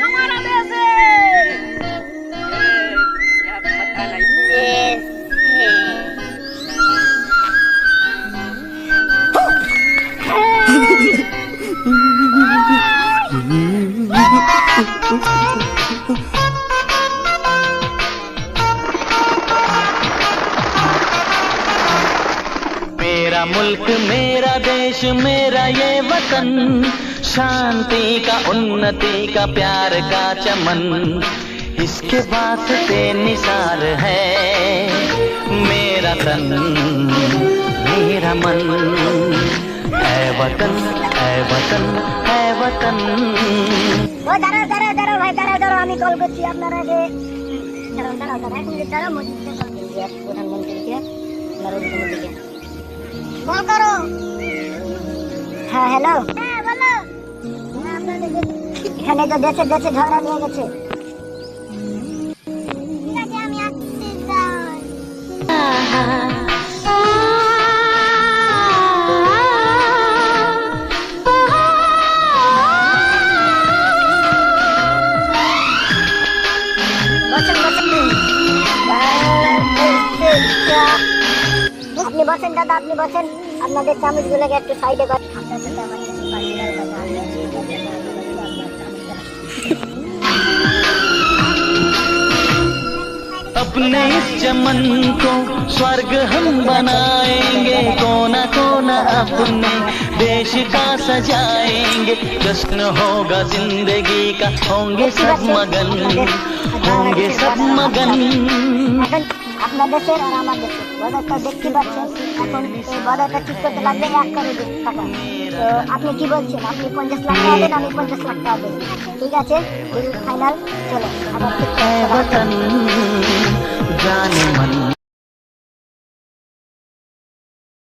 हमारा देश है। मेरा मुल्क मेरा देश मेरा ये वतन, शांति का उन्नति का प्यार का चमन, इसके वास्ते निसार है मेरा तन मेरा मन। है वतन है वतन है वतन। ও দাঁড়াও দাঁড়াও দাঁড়াও ভাই, দাঁড়াও দাঁড়াও, আমি কল করছি আপনার আগে। দাঁড়াও দাঁড়াও দাঁড়াও, এক মিনিট দাঁড়াও, মসজিদে কল করছি প্রধানমন্ত্রীকে। আপনার ওদিকে কল করো। হ্যাঁ হ্যালো, হ্যাঁ বলো। হ্যাঁ আপনাদের এখানে তো দেশে দেশে ঝগড়া নিয়ে গেছে। ঠিক আছে আমি আসছি। আপনি বসেন দাদা, আপনি বসেন। আপনাদের চামচ গুলোকে একটু সাইডে কর। अपने इस चमन को स्वर्ग हम बनाएंगे, कोना कोना अपने देश का सजाएंगे। जश्न होगा जिंदगी का, होंगे सब मगन होंगे सब मगन। আপনার দেশের আর আমার দেশের বর্ডারটা দেখতে পাচ্ছেন। এখন এই বর্ডারটা ঠিক করতে লাগবে 1 কোটি টাকা। তো আপনি কি বলছেন? আপনি 50 লাখ টাকা দেন, আমি 50 লাখ টাকা দেব। ঠিক আছে, ফাইনাল। চলো আবার ঠিক